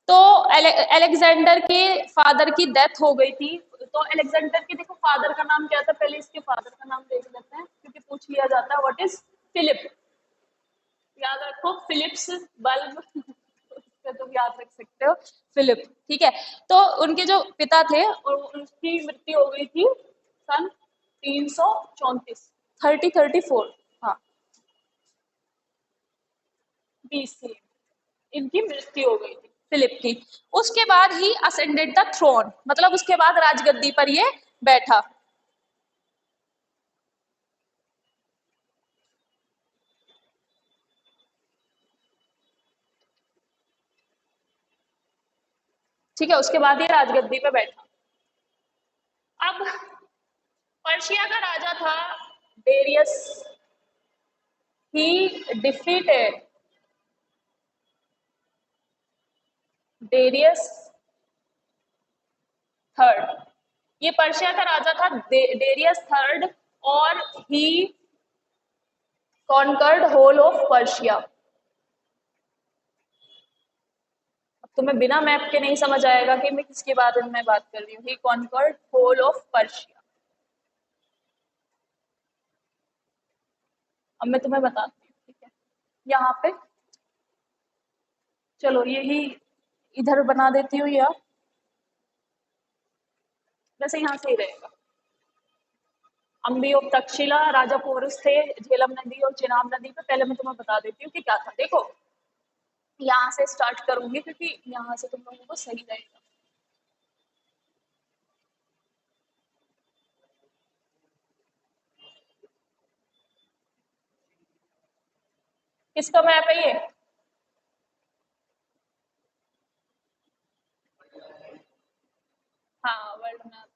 तो अलेक्जेंडर के फादर की डेथ हो गई थी। तो अलेक्जेंडर के देखो फादर का नाम क्या था, पहले इसके फादर का नाम देख लेते हैं क्योंकि पूछ लिया जाता है। व्हाट इज फिलिप, याद रखो फिलिप्स बल्ब उसका तुम याद रख सकते हो, फिलिप। ठीक है, तो उनके जो पिता थे और उनकी मृत्यु हो गई थी सन 334, 34, हाँ, BC इनकी मृत्यु हो गई थी फिलिप की। उसके बाद ही असेंडेड द थ्रोन, मतलब उसके बाद राजगद्दी पर ये बैठा। ठीक है, उसके बाद ये राजगद्दी पे बैठा। अब पर्शिया का राजा था Darius, he defeated Darius third. ये पर्शिया का राजा था डेरियस थर्ड, और he conquered whole of Persia. अब तुम्हें बिना मैप के नहीं समझ आएगा कि मैं किसके बारे में बात कर रही हूँ। He conquered whole of Persia. अब मैं तुम्हें बताती हूँ, ठीक है, यहाँ पे चलो यही इधर बना देती हूँ, या वैसे यहाँ से ही रहेगा। अम्बी ऑफ तक्षशिला, राजा पोरस थे झेलम नदी और चिनाब नदी पे। पहले मैं तुम्हें बता देती हूँ कि क्या था। देखो यहाँ से स्टार्ट करूंगी क्योंकि यहाँ से तुम लोगों को सही रहेगा। किसका मैप है ये? हाँ, वर्ल्ड मैप।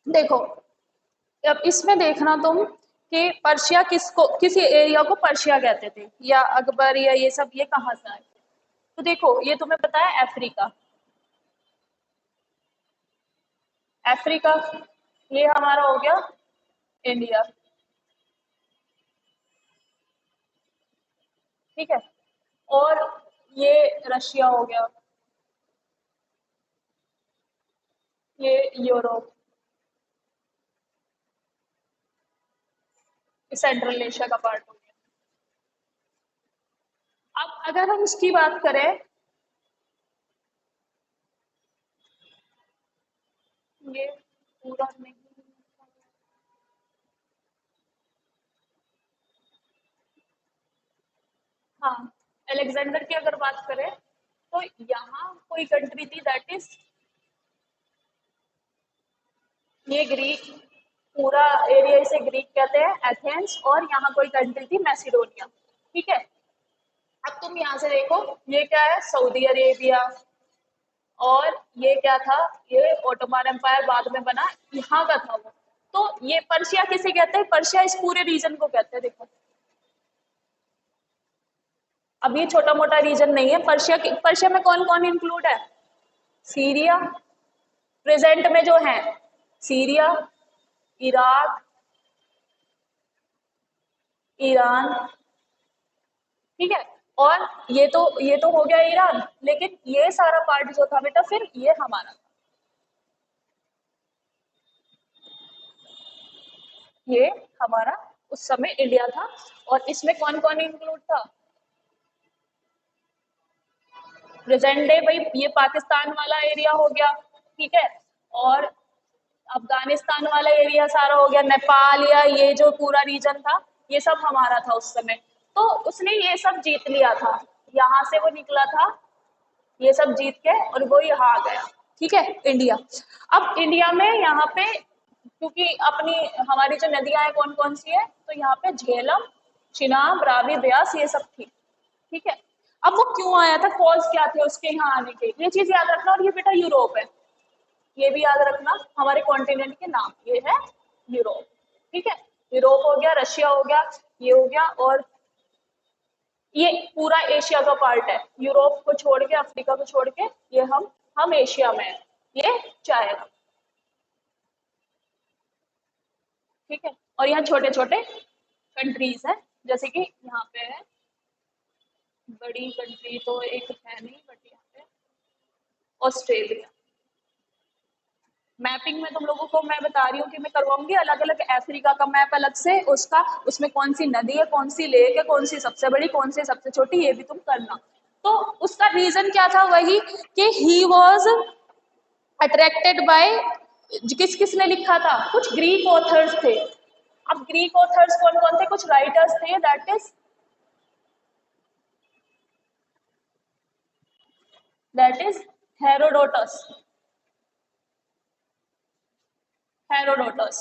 देखो अब इसमें देखना तुम कि पर्शिया किसको, किसी एरिया को पर्शिया कहते थे, या अकबर या ये सब, ये कहाँ से आए। तो देखो ये तुम्हें पता है अफ्रीका, अफ्रीका ये हमारा हो गया इंडिया। ठीक है, और ये रशिया हो गया, ये यूरोप, सेंट्रल एशिया का पार्ट हो गया। अब अगर हम उसकी बात करें, ये पूरा नहीं, हाँ, अलेक्जेंडर की अगर बात करें तो यहाँ कोई कंट्री थी दैट इज, ये ग्रीक, पूरा एरिया इसे ग्रीक कहते हैं, एथेंस, और यहाँ कोई कंट्री थी मैसिडोनिया। ठीक है, अब तुम यहाँ से देखो ये क्या है, सऊदी अरेबिया, और ये क्या था, ये ओटोमान एम्पायर बाद में बना, यहाँ का था वो। तो ये पर्शिया किसे कहते हैं, पर्शिया इस पूरे रीजन को कहते हैं। देखो अब ये छोटा मोटा रीजन नहीं है। पर्शिया पर्शिया में कौन कौन इंक्लूड है, सीरिया, प्रेजेंट में जो है, सीरिया, इराक, ईरान। ठीक है, और ये तो हो गया ईरान, लेकिन ये सारा पार्ट जो था बेटा फिर ये हमारा था, ये हमारा उस समय इंडिया था। और इसमें कौन कौन इंक्लूड था, प्रेजेंट डे भाई ये पाकिस्तान वाला एरिया हो गया। ठीक है, और अफगानिस्तान वाला एरिया सारा हो गया, नेपाल या ये जो पूरा रीजन था, ये सब हमारा था उस समय। तो उसने ये सब जीत लिया था, यहाँ से वो निकला था, ये सब जीत के और वो यहाँ आ गया। ठीक है, इंडिया। अब इंडिया में यहाँ पे क्योंकि अपनी हमारी जो नदियां हैं कौन कौन सी है, तो यहाँ पे झेलम, चिनाब, रावी, ब्यास, ये सब थी। ठीक है, अब वो क्यों आया था, कॉज क्या थे उसके यहाँ आने के, ये चीज याद रखना। और ये बेटा यूरोप है, ये भी याद रखना, हमारे कॉन्टिनेंट के नाम ये है यूरोप। ठीक है, यूरोप हो गया, रशिया हो गया, ये हो गया, और ये पूरा एशिया का पार्ट है। यूरोप को छोड़ के, अफ्रीका को छोड़ के, ये हम एशिया में है, ये चाइना। ठीक है, और यहाँ छोटे छोटे कंट्रीज हैं, जैसे कि यहाँ पे है, बड़ी कंट्री तो एक है नहीं, बट यहाँ पे ऑस्ट्रेलिया। मैपिंग में तुम लोगों को मैं बता रही हूँ कि मैं करवाऊंगी अलग अलग, अफ्रीका का मैप अलग से, उसका उसमें कौन सी नदी है, कौन सी लेक है, कौन सी सबसे बड़ी, कौन सी सबसे छोटी, ये भी तुम करना। तो उसका रीजन क्या था, वही कि ही वॉज अट्रैक्टेड बाय, किस किसने लिखा था, कुछ ग्रीक ऑथर्स थे। अब ग्रीक ऑथर्स कौन कौन थे, कुछ राइटर्स थे, दैट इज हेरोडोटस, हेरोडोटस।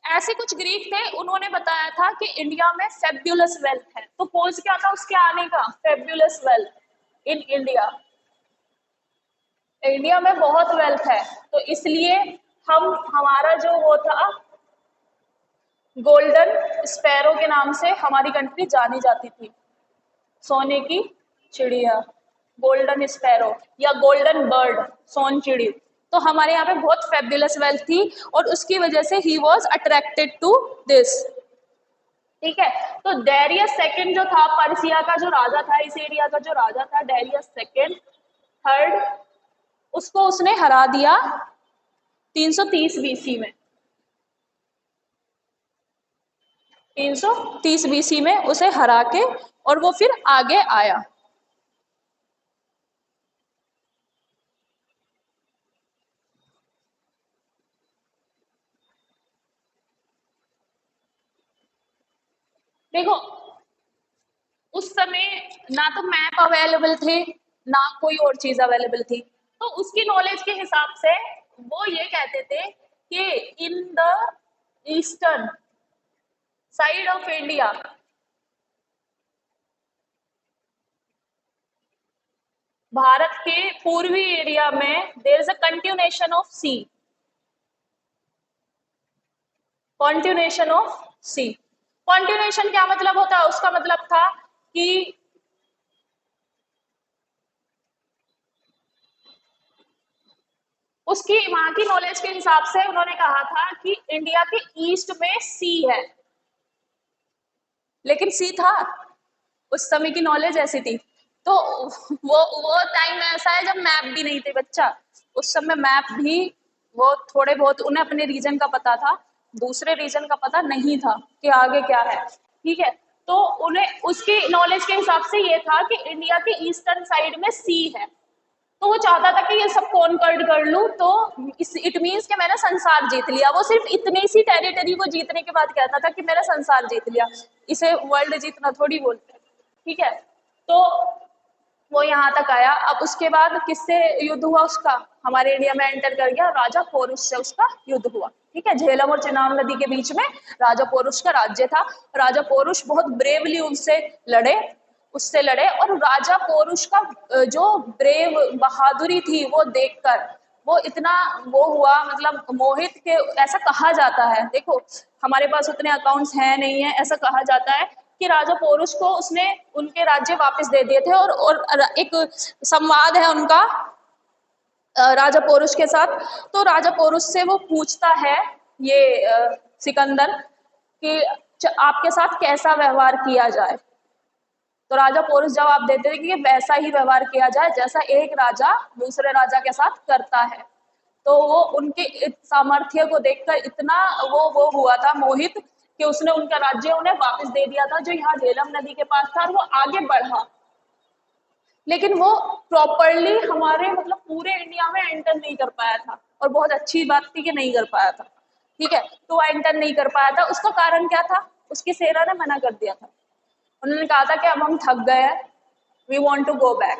ऐसे कुछ ग्रीक थे, उन्होंने बताया था कि इंडिया में फेब्युलस वेल्थ है। तो पोज क्या था उसके आने का, फेब्युलस वेल्थ इन इंडिया, इंडिया में बहुत वेल्थ है। तो इसलिए हम, हमारा जो वो था, गोल्डन स्पैरो के नाम से हमारी कंट्री जानी जाती थी, सोने की चिड़िया, गोल्डन स्पैरो या गोल्डन बर्ड, सोन चिड़ी। तो हमारे यहाँ पे बहुत फेब्युलस वेल्थ थी, और उसकी वजह से he was attracted to this. ठीक है, तो डेरियस सेकंड जो था, पर्सिया का जो राजा था, इस एरिया का जो राजा था, डेरियस सेकंड, थर्ड, उसको उसने हरा दिया 330 बीसी में, 330 बीसी में उसे हरा के, और वो फिर आगे आया। देखो, उस समय ना तो मैप अवेलेबल थे, ना कोई और चीज अवेलेबल थी, तो उसकी नॉलेज के हिसाब से वो ये कहते थे कि in the eastern side of India, भारत के पूर्वी एरिया में, there is a continuation of sea, continuation of sea. Continuation क्या मतलब होता है, उसका मतलब था कि उसकी वहां की नॉलेज के हिसाब से उन्होंने कहा था कि इंडिया के ईस्ट में सी है, लेकिन सी था, उस समय की नॉलेज ऐसी थी। तो वो टाइम ऐसा है जब मैप भी नहीं थे बच्चा, उस समय मैप भी, वो थोड़े बहुत उन्हें अपने रीजन का पता था, दूसरे रीजन का पता नहीं था कि आगे क्या है। ठीक है, तो उन्हें उसकी नॉलेज के हिसाब से ये था कि इंडिया के ईस्टर्न साइड में सी है। तो वो चाहता था कि ये सब कॉन्कर्ड कर लूं, तो इट मीन्स कि मैंने संसार जीत लिया। वो सिर्फ इतनी सी टेरिटरी को जीतने के बाद कहता था कि मैंने संसार जीत लिया, इसे वर्ल्ड जीतना थोड़ी बोलते हैं। ठीक है, तो वो यहाँ तक आया। अब उसके बाद किससे युद्ध हुआ उसका, हमारे इंडिया में एंटर कर गया, राजा पोरुष से उसका युद्ध हुआ। ठीक है, झेलम और चिनाब नदी के बीच में राजा पोरुष का राज्य था। राजा पोरुष बहुत ब्रेवली उससे लड़े, और राजा पोरुष का जो ब्रेव बहादुरी थी वो देखकर वो इतना वो हुआ, मतलब मोहित के, ऐसा कहा जाता है, देखो हमारे पास उतने अकाउंट्स हैं नहीं है, ऐसा कहा जाता है कि राजा पोरुष को उसने उनके राज्य वापस दे दिए थे, और एक संवाद है उनका राजा पोरुष के साथ। तो राजा पोरुष से वो पूछता है, ये सिकंदर, कि आपके साथ कैसा व्यवहार किया जाए। तो राजा पोरुष जवाब देते थे कि वैसा ही व्यवहार किया जाए जैसा एक राजा दूसरे राजा के साथ करता है। तो वो उनके सामर्थ्य को देखकर इतना वो हुआ था मोहित, कि उसने उनका राज्य उन्हें वापस दे दिया था, जो यहाँ झेलम नदी के पास था, और वो आगे बढ़ा। लेकिन वो प्रॉपरली हमारे, मतलब पूरे इंडिया में एंटर नहीं कर पाया था, और बहुत अच्छी बात थी कि नहीं कर पाया था। ठीक है, तो वो एंटर नहीं कर पाया था, उसका कारण क्या था, उसकी सेना ने मना कर दिया था। उन्होंने कहा था कि अब हम थक गए हैं, we want to go back.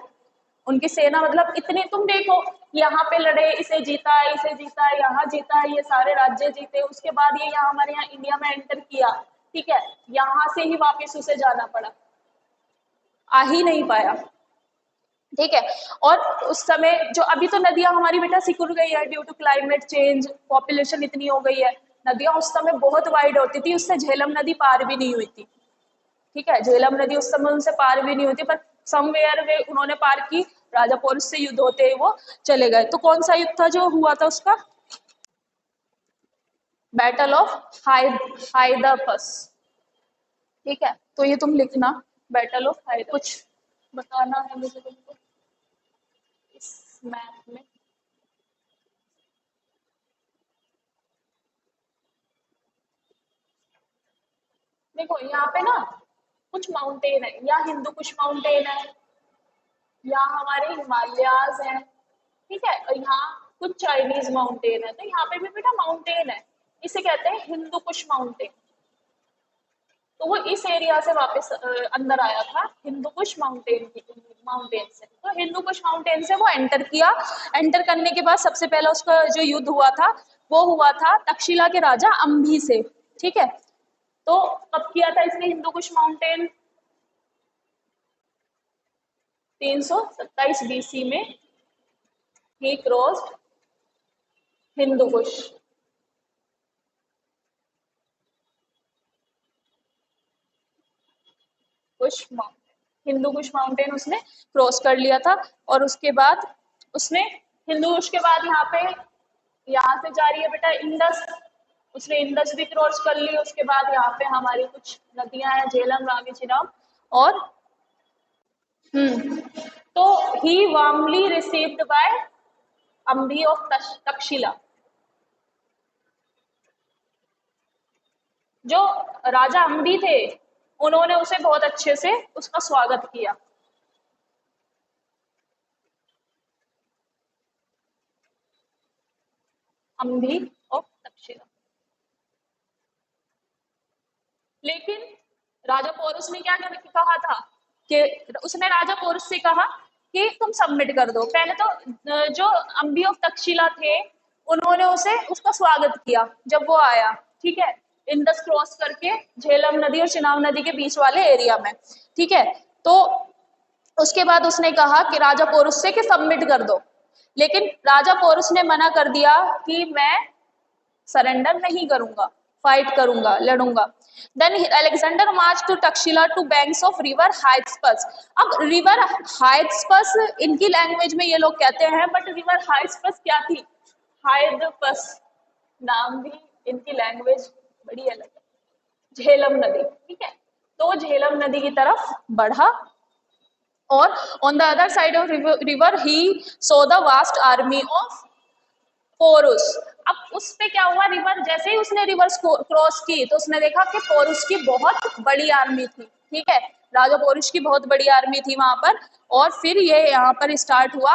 उनकी सेना, मतलब इतने, तुम देखो यहाँ पे लड़े, इसे जीता है, यहाँ जीता है, ये सारे राज्य जीते, उसके बाद ये यहाँ हमारे यहाँ इंडिया में एंटर किया। ठीक है, यहाँ से ही वापस उसे जाना पड़ा, आ ही नहीं पाया। ठीक है, और उस समय जो अभी तो नदियां हमारी बेटा सिकुड़ गई है due to climate change, population इतनी हो गई है, नदियां उस समय बहुत वाइड होती थी, उससे झेलम नदी पार भी नहीं हुई थी। ठीक है, झेलम नदी उस समय उनसे पार भी नहीं हुई थी, पर समवेयर वे उन्होंने पार की, राजा पोरस से युद्ध होते ही वो चले गए। तो कौन सा युद्ध था जो हुआ था उसका? Battle of Hydaspes. ठीक है, तो ये तुम लिखना, बैटल ऑफ हाइदापस। कुछ बताना है मुझे तुमको इस मैप में? देखो यहाँ पे ना कुछ माउंटेन है, या हिंदू कुछ माउंटेन है, या हमारे हिमालयाज हैं, ठीक है, और यहाँ कुछ चाइनीज माउंटेन है, तो यहाँ पे भी बेटा माउंटेन है, इसे कहते हैं हिंदू कुश माउंटेन। तो वो इस एरिया से वापस अंदर आया था हिंदू कुश माउंटेन से। तो हिंदू कुश माउंटेन से वो एंटर किया, एंटर करने के बाद सबसे पहला उसका जो युद्ध हुआ था वो हुआ था तक्षशिला के राजा अंभी से। ठीक है, तो कब किया था इसने हिंदू कुश माउंटेन? 327 बीसी में ही क्रॉस्ड हिंदू कुश। कुश माउंटेन, हिंदू कुश माउंटेन उसने क्रॉस कर लिया था, और उसके बाद उसने हिंदू कुश के बाद यहाँ पे, यहाँ से जा रही है बेटा इंडस, उसने इंडस भी क्रॉस कर ली। उसके बाद यहाँ पे हमारी कुछ नदियां हैं, झेलम, रावी, चिनाब, और तो ही warmly received by Ambhi of Taxila. जो राजा अंबी थे उन्होंने उसे बहुत अच्छे से उसका स्वागत किया। अंबी ऑफ तक्षशिला। लेकिन राजा पोरस ने क्या कहा था कि उसने राजा पोरस से कहा कि तुम सबमिट कर दो। पहले तो जो अंबी ऑफ तक्षशिला थे उन्होंने उसे उसका स्वागत किया जब वो आया, ठीक है, इंडस क्रॉस करके झेलम नदी और चिनाब नदी के बीच वाले एरिया में। ठीक है, तो उसके बाद उसने कहा कि राजा पोरस से कि सबमिट कर दो, लेकिन राजा पोरस ने मना कर दिया कि मैं सरेंडर नहीं करूंगा, फाइट करूंगा, लड़ूंगा। Then Alexander march to Taxila to banks of river Hydaspes. अब रिवर हाइट्सपस इनकी लैंग्वेज में ये लोग कहते हैं, बट रिवर हाइट्सपस क्या थी? हाइडपस नाम भी इनकी लैंग्वेज बड़ी अलग है। झेलम नदी, ठीक है, तो झेलम नदी की तरफ बढ़ा, और on the other side of river he saw the vast army of Porus. अब उस पे क्या हुआ, रिवर जैसे ही उसने रिवर क्रॉस की तो उसने देखा कि पोरुस की बहुत बड़ी आर्मी थी। ठीक है, राजा पोरुस की बहुत बड़ी आर्मी थी वहां पर, और फिर ये यहाँ पर स्टार्ट हुआ।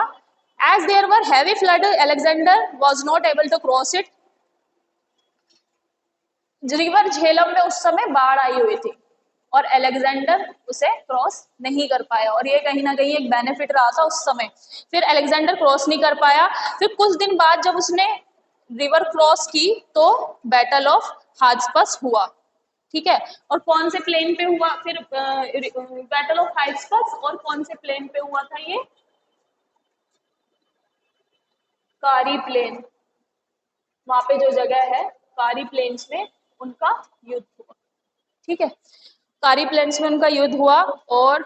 As there were heavy flood Alexander was not able to cross it. River Jhelum में उस समय बाढ़ आई हुई थी और अलेक्जेंडर उसे क्रॉस नहीं कर पाया, और ये कहीं ना कहीं एक बेनिफिट रहा था उस समय। फिर अलेक्जेंडर क्रॉस नहीं कर पाया। फिर कुछ दिन बाद जब उसने रिवर क्रॉस की तो बैटल ऑफ हाइट्सपस हुआ। ठीक है, और कौन से प्लेन पे हुआ फिर बैटल ऑफ हाइट्सपस, और कौन से प्लेन पे हुआ था ये? कारी प्लेन, वहां पे जो जगह है कारी प्लेन्स में उनका युद्ध हुआ। ठीक है, कारी प्लेन्स में उनका युद्ध हुआ, और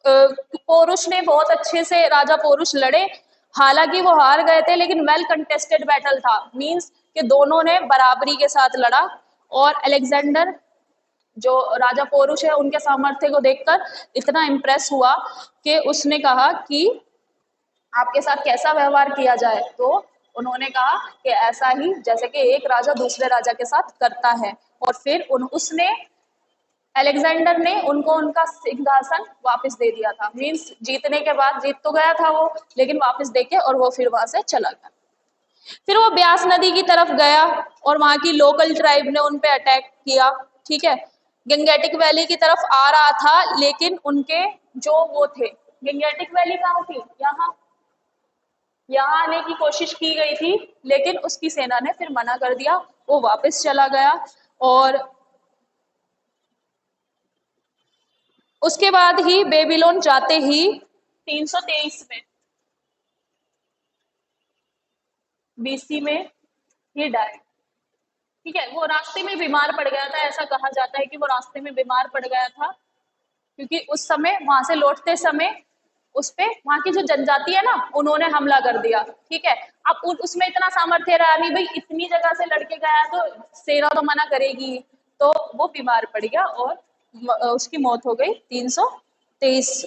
पोरुष ने बहुत अच्छे से, राजा पोरुष लड़े। हालांकि वो हार गए थे, लेकिन वेल कंटेस्टेड बैटल था, मींस कि दोनों ने बराबरी के साथ लड़ा। और अलेक्जेंडर जो राजा पोरुष है उनके सामर्थ्य को देखकर इतना इम्प्रेस हुआ कि उसने कहा कि आपके साथ कैसा व्यवहार किया जाए। तो उन्होंने कहा कि ऐसा ही जैसे कि एक राजा दूसरे राजा के साथ करता है। और फिर उसने, अलेक्जेंडर ने उनको उनका सिंहासन वापस दे दिया था। मींस जीतने के बाद, जीत तो गया था वो, लेकिन वापस देके और वो फिर वहां से चला गया। फिर वो ब्यास नदी की तरफ गया और वहां की लोकल ट्राइब ने उन पे अटैक किया। ठीक है, गंगेटिक वैली की तरफ आ रहा था, लेकिन उनके जो वो थे, गंगेटिक वैली कहाँ थी? यहाँ आने की कोशिश की गई थी, लेकिन उसकी सेना ने फिर मना कर दिया, वो वापस चला गया। और उसके बाद ही बेबीलोन जाते ही 323 में बीसी में ही डाई। ठीक है, वो रास्ते में बीमार पड़ गया था, ऐसा कहा जाता है कि वो रास्ते में बीमार पड़ गया था, क्योंकि उस समय वहां से लौटते समय उस पे वहां की जो जनजाति है ना, उन्होंने हमला कर दिया। ठीक है, अब उसमें इतना सामर्थ्य रहा नहीं, भाई इतनी जगह से लड़के गया तो सेना तो मना करेगी, तो वो बीमार पड़ गया और उसकी मौत हो गई 323